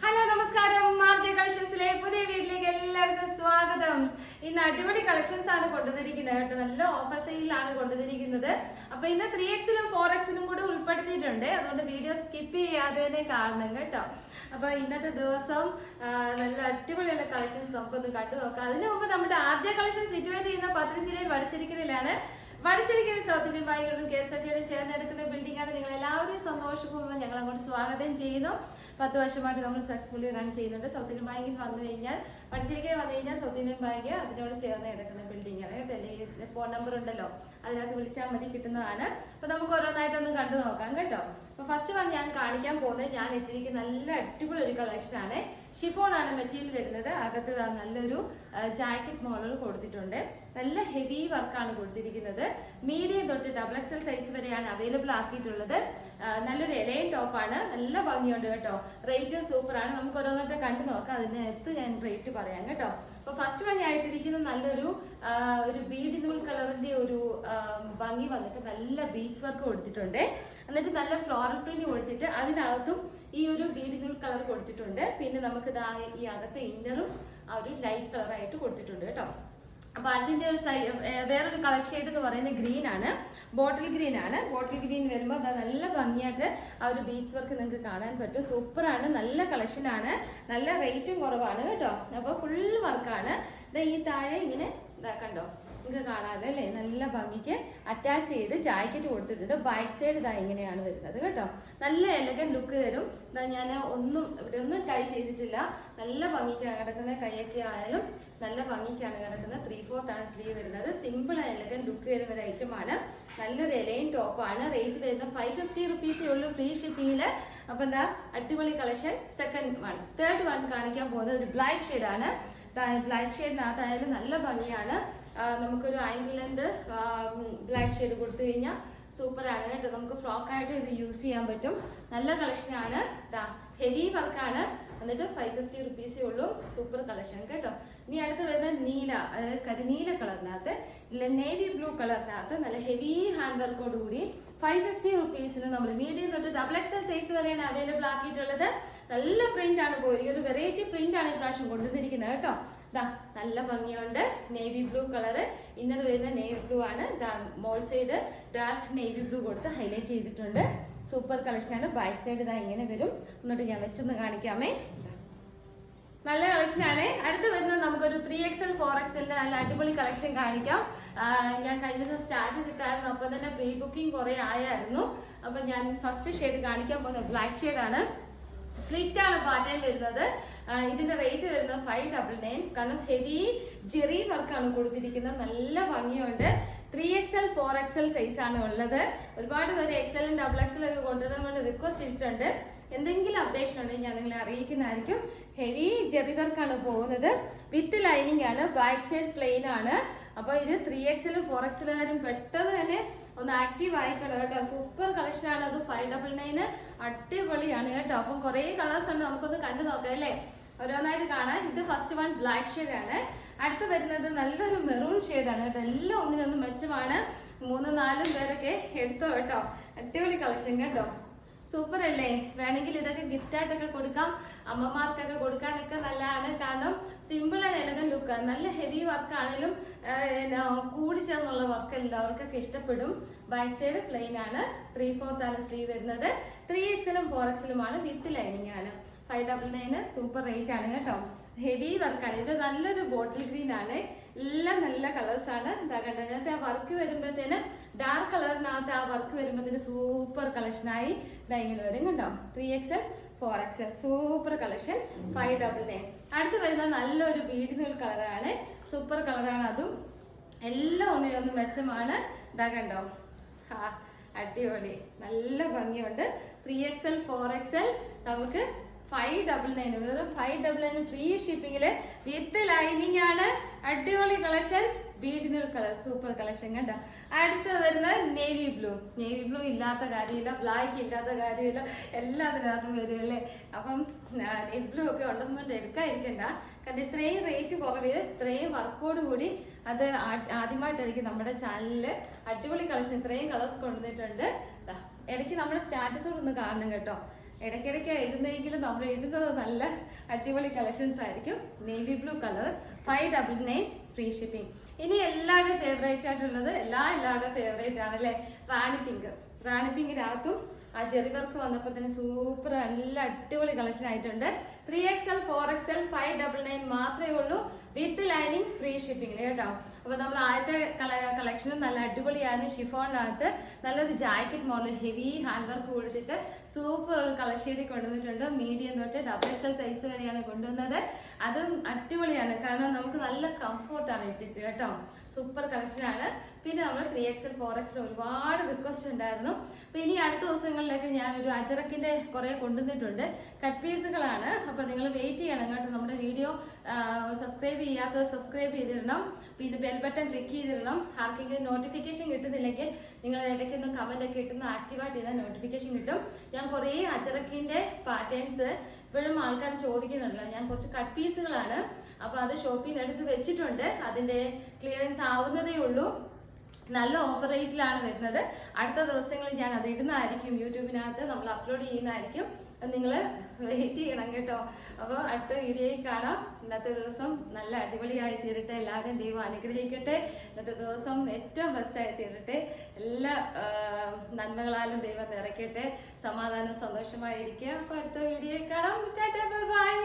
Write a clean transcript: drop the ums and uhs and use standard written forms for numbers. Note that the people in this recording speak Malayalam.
ഹലോ നമസ്കാരം, മാർജി കളക്ഷൻസിലെ പുതിയ വീട്ടിലേക്ക് എല്ലാവർക്കും സ്വാഗതം. ഇന്ന് അടിപൊളി കളക്ഷൻസ് ആണ് കൊണ്ടുവന്നിരിക്കുന്നത് കേട്ടോ. നല്ല ഓഫർ സെയിലാണ് കൊണ്ടുവന്നിരിക്കുന്നത്. അപ്പൊ ഇന്ന് 3Xലും 4Xലും കൂടെ ഉൾപ്പെടുത്തിയിട്ടുണ്ട്. അതുകൊണ്ട് വീഡിയോ സ്കിപ്പ് ചെയ്യാതെ തന്നെ കാണണം കേട്ടോ. അപ്പൊ ഇന്നത്തെ ദിവസം നല്ല അടിപൊളിയുള്ള കളക്ഷൻസ് നമുക്കൊന്ന് കണ്ടു നോക്കാം. അതിനു മുമ്പ് നമ്മുടെ ആർജെ കളക്ഷൻ സിറ്റുവേറ്റ് ചെയ്യുന്ന പത്തനംതിട്ട ജില്ലയിൽ വടശ്ശേരിക്കരയിലാണ്. വടശ്ശേരിക്കര സൗത്ത് ഇന്ത്യൻ ബാങ്കുകളും KSFBയോടും ചേർന്നെടുക്കുന്ന ബിൽഡിംഗ് ആണ്. നിങ്ങൾ എല്ലാവരെയും സന്തോഷപൂർവ്വം ഞങ്ങൾ അങ്ങോട്ട് സ്വാഗതം ചെയ്യുന്നു. 10 വർഷമായിട്ട് നമ്മൾ സക്സസ്ഫുള്ളി റൺ ചെയ്യുന്നുണ്ട്. സൗത്ത് ഇന്ത്യൻ ബാങ്കിൽ വന്നു കഴിഞ്ഞാൽ, വടശ്ശേരിക്കര വന്നു കഴിഞ്ഞാൽ സൗത്ത് ഇന്ത്യൻ ബാങ്ക് അതിനോട് ചേർന്ന് കിടക്കുന്ന ബിൽഡിംഗ് ആണ്. ഫോൺ നമ്പർ ഉണ്ടല്ലോ, അതിനകത്ത് വിളിച്ചാൽ മതി, കിട്ടുന്നതാണ്. അപ്പൊ നമുക്ക് ഓരോന്നായിട്ടൊന്ന് കണ്ടു നോക്കാം കേട്ടോ. അപ്പൊ ഫസ്റ്റ് വൺ ഞാൻ കാണിക്കാൻ പോകുന്നത്, ഞാൻ ഇട്ടിരിക്കുന്ന നല്ല അടിപൊളി ഒരു കളക്ഷൻ ആണ്. ഷിഫോൺ ആണ് മെറ്റീരിയൽ വരുന്നത്. അകത്ത് നല്ലൊരു ജാക്കറ്റ് മോഡൽ കൊടുത്തിട്ടുണ്ട്. നല്ല ഹെവി വർക്കാണ് കൊടുത്തിരിക്കുന്നത്. മീഡിയം തൊട്ട് XXL സൈസ് വരെയാണ് അവൈലബിൾ ആക്കിയിട്ടുള്ളത്. നല്ലൊരു എലൈൻ ടോപ്പാണ്. നല്ല ഭംഗിയുണ്ട് കേട്ടോ. റേറ്റും സൂപ്പറാണ്. നമുക്ക് ഓരോന്നൊക്കെ കണ്ടു നോക്കാം. അതിനകത്ത് ഞാൻ റേറ്റ് പറയാം കേട്ടോ. അപ്പൊ ഫസ്റ്റ് വൺ ആയിട്ടിരിക്കുന്ന നല്ലൊരു ബീഡി നൂൽ കളറിന്റെ ഒരു ഭംഗി വന്നിട്ട് നല്ല ബീഡ്സ് വർക്ക് കൊടുത്തിട്ടുണ്ട്. എന്നിട്ട് നല്ല ഫ്ലോറൽ പ്രിന്റ് കൊടുത്തിട്ട് അതിനകത്തും ഈ ഒരു ബീഡി നൂൽ കളർ കൊടുത്തിട്ടുണ്ട്. പിന്നെ നമുക്ക് ഈ അകത്തെ ഇന്നറും ആ ഒരു ലൈറ്റ് കളറായിട്ട് കൊടുത്തിട്ടുണ്ട് കേട്ടോ. അപ്പൊ അതിന്റെ ഒരു വേറൊരു കളർ ഷെയ്ഡ് എന്ന് പറയുന്നത് ഗ്രീൻ ആണ്. ബോട്ടിൽ ഗ്രീൻ ആണ്. ബോട്ടിൽ ഗ്രീൻ വരുമ്പോൾ അത് നല്ല ഭംഗിയായിട്ട് ആ ഒരു ബീഡ്സ് വർക്ക് നിങ്ങൾക്ക് കാണാൻ പറ്റും. സൂപ്പറാണ്. നല്ല കളക്ഷൻ ആണ്. നല്ല റേറ്റും കുറവാണ് കേട്ടോ. അപ്പൊ ഫുൾ വർക്കാണ്. ഈ താഴെ ഇങ്ങനെ കണ്ടോ, നിങ്ങൾക്ക് കാണാമല്ലോ അല്ലേ. നല്ല ഭംഗിക്ക് അറ്റാച്ച് ചെയ്ത് ജാക്കറ്റ് കൊടുത്തിട്ടുണ്ട്. ബാക്ക് സൈഡ് ഇതാ ഇങ്ങനെയാണ് വരുന്നത് കേട്ടോ. നല്ല എലഗൻ ലുക്ക് തരും. ഞാൻ ഇവിടെ ഒന്നും ടൈ ചെയ്തിട്ടില്ല. നല്ല ഭംഗിക്കാണ് കിടക്കുന്നത്. കൈയൊക്കെ ആയാലും നല്ല ഭംഗിക്കാണ് കിടക്കുന്നത്. 3/4 ആണ് സ്ലീവ് വരുന്നത്. സിമ്പിൾ ആൻഡ് എലഗൻ ലുക്ക് വരുന്ന ഒരു ഐറ്റമാണ്. നല്ലൊരു എലൈൻ ടോപ്പാണ്. റേറ്റ് വരുന്നത് 550 റുപ്പീസേ ഉള്ളൂ, ഫ്രീ ഷിപ്പിങ്ങില്. അപ്പൊ എന്താ അടിപൊളി collection. Second one, third one കാണിക്കാൻ പോകുന്നത് ഒരു ബ്ലാക്ക് ഷെയ്ഡാണ്. ബ്ലാക്ക് ഷെയ്ഡിനകത്തായാലും നല്ല ഭംഗിയാണ്. നമുക്കൊരു ആംഗിൾ ലെന്ത് ബ്ലാക്ക് ഷെയ്ഡ് കൊടുത്തു കഴിഞ്ഞാൽ സൂപ്പറാണ് കേട്ടോ. നമുക്ക് ഫ്രോക്കായിട്ട് ഇത് യൂസ് ചെയ്യാൻ പറ്റും. നല്ല കളക്ഷനാണ്. ഹെവി വർക്കാണ്. എന്നിട്ട് 550 റുപ്പീസേ ഉള്ളൂ. സൂപ്പർ കളക്ഷൻ കേട്ടോ. ഇനി അടുത്ത് വരുന്നത് നീല, അതായത് കരിനീല കളറിനകത്ത് നേവി ബ്ലൂ കളറിനകത്ത് നല്ല ഹെവി ഹാൻഡ് വർക്കോട് കൂടി 550 റുപ്പീസിന് നമ്മൾ മീഡിയം തൊട്ട് XXL സൈസ് വരെയാണ് അവൈലബിൾ ആക്കിയിട്ടുള്ളത്. നല്ല പ്രിന്റ് ആണ് പോയി. ഒരു വെറൈറ്റി പ്രിന്റ് ആണ് ഇപ്രാവശ്യം കൊണ്ടുവന്നിരിക്കുന്നത് കേട്ടോ. നല്ല ഭംഗിയുണ്ട്. Navy blue colour. ഇന്നർ വരുന്ന നേവി ബ്ലൂ ആണ്. മോൾ സൈഡ് ഡാർക്ക് നേവി ബ്ലൂ കൊടുത്ത് ഹൈലൈറ്റ് ചെയ്തിട്ടുണ്ട്. സൂപ്പർ കളക്ഷനാണ്. ബാക്ക് സൈഡ് ഇതാ ഇങ്ങനെ വരും. എന്നിട്ട് ഞാൻ വെച്ചൊന്ന് കാണിക്കാമേ. നല്ല കളക്ഷനാണ്. അടുത്ത് വരുന്നത് നമുക്കൊരു 3XL 4XL നല്ല അടിപൊളി കളക്ഷൻ കാണിക്കാം. ഞാൻ കഴിഞ്ഞ ദിവസം സ്റ്റാറ്റസ് ഇട്ടായിരുന്നു. അപ്പൊ തന്നെ പ്രീ ബുക്കിംഗ് കുറെ ആയായിരുന്നു. അപ്പൊ ഞാൻ ഫസ്റ്റ് ഷെയ്ഡ് കാണിക്കാൻ പോകുന്നത് ബ്ലാക്ക് ഷെയ്ഡാണ്. സ്ലിറ്റ് ആണ് പാറ്റേൺ വരുന്നത്. ഇതിന്റെ റേറ്റ് വരുന്നത് 599. കാരണം ഹെവി ജെറി വർക്കാണ് കൊടുത്തിരിക്കുന്നത്. നല്ല ഭംഗിയുണ്ട്. 3XL 4XL സൈസ് ആണ് ഉള്ളത്. ഒരുപാട് പേര് XL XXL ഒക്കെ കൊണ്ടുവരുന്നത് റിക്വസ്റ്റ് ഇട്ടിട്ടുണ്ട്. എന്തെങ്കിലും അപ്ഡേഷൻ ഉണ്ടെങ്കിൽ ഞാൻ നിങ്ങളെ അറിയിക്കുന്നതായിരിക്കും. ഹെവി ജെറി വർക്കാണ് പോകുന്നത്. വിത്ത് ലൈനിങ് ആണ്. ബാക്ക് സൈഡ് പ്ലെയിൻ ആണ്. അപ്പൊ ഇത് 3XL 4XL പെട്ടെന്ന് തന്നെ ഒന്ന് ആക്റ്റീവ് ആയിക്കണം കേട്ടോ. സൂപ്പർ കളക്ഷൻ ആണ്. അത് 599 അടിപൊളിയാണ് കേട്ടോ. അപ്പം കുറെ കളേഴ്സ് ഉണ്ട്. നമുക്കൊന്ന് കണ്ടു നോക്കാം അല്ലേ, ഓരോന്നായിട്ട് കാണാൻ. ഇത് ഫസ്റ്റ് വൺ ബ്ലാക്ക് ഷെയ്ഡ് ആണ്. അടുത്ത് വരുന്നത് നല്ലൊരു മെറൂൺ ഷെയ്ഡ് ആണ് കേട്ടോ. എല്ലാം ഒന്നിനൊന്നും മെച്ചമാണ്. 3-4 പേരൊക്കെ എടുത്തോ കേട്ടോ. അടിപൊളി കളക്ഷൻ കേട്ടോ. സൂപ്പർ അല്ലേ. വേണമെങ്കിൽ ഇതൊക്കെ ഗിഫ്റ്റ് ആയിട്ടൊക്കെ കൊടുക്കാം. അമ്മമാർക്കൊക്കെ കൊടുക്കാനൊക്കെ നല്ലതാണ്. കാരണം സിമ്പിൾ ആൻഡ് എലഗൻ ലുക്ക്. നല്ല ഹെവി വർക്ക് ആണെങ്കിലും കൂടി ചേർന്നുള്ള വർക്ക് എല്ലാവർക്കൊക്കെ ഇഷ്ടപ്പെടും. ബാക്ക് സൈഡ് പ്ലെയിൻ ആണ്. 3/4 ആണ് സ്ലീവ് വരുന്നത്. 3XL 4XL ആണ്. വിത്ത് ലൈനിങ് ആണ്. 599. സൂപ്പർ റേറ്റ് ആണ് കേട്ടോ. ഹെവി വർക്കാണ്. ഇത് നല്ലൊരു ബോട്ടിൽ ഗ്രീൻ ആണ്. എല്ലാം നല്ല കളേഴ്സ് ആണ്. ഇതാ കണ്ടോ. അതിനകത്ത് ആ വർക്ക് വരുമ്പോഴത്തേന് ഡാർക്ക് കളറിനകത്ത് ആ വർക്ക് വരുമ്പോഴത്തേന് സൂപ്പർ കളക്ഷനായി ഇങ്ങനെ വരും കണ്ടോ. 3XL 4XL super collection. 599. അടുത്ത് വരുന്നത് നല്ലൊരു ബീഡി നൂൽ കളറാണ്. സൂപ്പർ കളറാണ്. അതും എല്ലാം ഒന്നിനൊന്ന് മെച്ചമാണ്. ഇതാ കണ്ടോ. അടിപൊളി. നല്ല ഭംഗിയുണ്ട്. 3XL 4XL നമുക്ക് 599. വെറും 599 ഫ്രീ ഷിപ്പിങ്ങില് വിത്ത് ലൈനിങ് ആണ്. അടിപൊളി കളക്ഷൻ. ബീഡി നൂൽ കളർ സൂപ്പർ കളക്ഷൻ കണ്ടോ. അടുത്ത് വരുന്നത് നേവി ബ്ലൂ. നേവി ബ്ലൂ ഇല്ലാത്ത കാര്യമില്ല, ബ്ലാക്ക് ഇല്ലാത്ത കാര്യമില്ല, എല്ലാത്തിനകത്തും വരും അല്ലേ. അപ്പം നേവി ബ്ലൂ ഒക്കെ ഉണ്ടെന്നുകൊണ്ട് എടുക്കാതിരിക്കണ്ട. കാരണം ഇത്രയും റേറ്റ് കുറവ്, ഇത്രയും വർക്കോട് കൂടി അത് ആദ്യമായിട്ടായിരിക്കും നമ്മുടെ ചാനലില് അടിപൊളി കളക്ഷൻ. ഇത്രയും കളേഴ്സ് കൊണ്ടുവന്നിട്ടുണ്ട്. ഇടയ്ക്ക് നമ്മുടെ സ്റ്റാറ്റസോട് ഒന്ന് കാണണം കേട്ടോ. ഇടയ്ക്കിടയ്ക്ക് ഇടുന്നെങ്കിലും നമ്മൾ ഇടുന്നത് നല്ല അടിപൊളി കളക്ഷൻസ് ആയിരിക്കും. Navy blue colour 599 free shipping. ഇനി എല്ലാവരുടെയും ഫേവറേറ്റ് ആയിട്ടുള്ളത് എല്ലാവരുടെയും ഫേവറേറ്റ് ആണ് അല്ലേ, റാണി പിങ്ക്. റാണി പിങ്കിനകത്തും ആ ജെറി വർക്ക് വന്നപ്പോൾ തന്നെ സൂപ്പർ നല്ല അടിപൊളി കളക്ഷൻ ആയിട്ടുണ്ട്. 3XL 4XL 599 മാത്രമേ ഉള്ളൂ, വിത്ത് ലൈനിങ് ഫ്രീ ഷിപ്പിംഗ് കേട്ടോ. അപ്പോൾ നമ്മൾ ആദ്യത്തെ കളക്ഷനും നല്ല അടിപൊളിയാണ്. ഷിഫോണിനകത്ത് നല്ലൊരു jacket model heavy hand work കൊടുത്തിട്ട് സൂപ്പർ ഒരു കളർ ഷെയ്ഡിൽ കൊണ്ടുവന്നിട്ടുണ്ട്. മീഡിയം തൊട്ട് XXL സൈസ് വരെയാണ് കൊണ്ടുവന്നത്. അതും അടിപൊളിയാണ്, കാരണം നമുക്ക് നല്ല കംഫോർട്ടാണ് ഇട്ടിട്ട് കേട്ടോ. സൂപ്പർ കളക്ഷനാണ്. പിന്നെ നമ്മൾ 3XL 4XL ഒരുപാട് റിക്വസ്റ്റ് ഉണ്ടായിരുന്നു. അപ്പോൾ ഇനി അടുത്ത ദിവസങ്ങളിലേക്ക് ഞാനൊരു അജറക്കിൻ്റെ കുറേ കൊണ്ടുവന്നിട്ടുണ്ട്. കട്ട് പീസുകളാണ്. അപ്പോൾ നിങ്ങൾ വെയിറ്റ് ചെയ്യണം കേട്ടോ. നമ്മുടെ വീഡിയോ സബ്സ്ക്രൈബ് ചെയ്യാത്തത് സബ്സ്ക്രൈബ് ചെയ്തിടണം. പിന്നെ ബെൽ ബട്ടൺ ക്ലിക്ക് ചെയ്തിടണം. ആർക്കെങ്കിലും നോട്ടിഫിക്കേഷൻ കിട്ടുന്നില്ലെങ്കിൽ നിങ്ങൾ ഇടയ്ക്കൊന്ന് കമൻ്റ് ഒക്കെ ഇട്ടുന്ന ആക്റ്റീവായിട്ട് ചെയ്താൽ നോട്ടിഫിക്കേഷൻ കിട്ടും. ഞാൻ കുറേ അജറക്കിൻ്റെ പാറ്റേൺസ് ഇപ്പോഴും ആൾക്കാർ ചോദിക്കുന്നുണ്ടല്ലോ. ഞാൻ കുറച്ച് കട്ട് പീസുകളാണ്, അപ്പോൾ അത് ഷോപ്പിൽ നിന്ന് എടുത്ത് വെച്ചിട്ടുണ്ട്. അതിൻ്റെ ക്ലിയറൻസ് ആവുന്നതേ ഉള്ളൂ. നല്ല ഓഫർ റേറ്റിലാണ് വരുന്നത്. അടുത്ത ദിവസങ്ങളിൽ ഞാൻ അത് ഇടുന്നതായിരിക്കും, യൂട്യൂബിനകത്ത് നമ്മൾ അപ്ലോഡ് ചെയ്യുന്നതായിരിക്കും. നിങ്ങൾ വെയിറ്റ് ചെയ്യണം കേട്ടോ. അപ്പോൾ അടുത്ത വീഡിയോയിൽ കാണാം. ഇന്നത്തെ ദിവസം നല്ല അടിപൊളിയായി തീരട്ടെ. എല്ലാവരെയും ദൈവം അനുഗ്രഹിക്കട്ടെ. ഇന്നത്തെ ദിവസം ഏറ്റവും ബെസ്റ്റായി തീരട്ടെ. എല്ലാ നന്മകളാലും ദൈവം നിറയ്ക്കട്ടെ. സമാധാനം സന്തോഷമായിരിക്കുക. അപ്പോൾ അടുത്ത വീഡിയോയിൽ കാണാം. Tata, bye bye.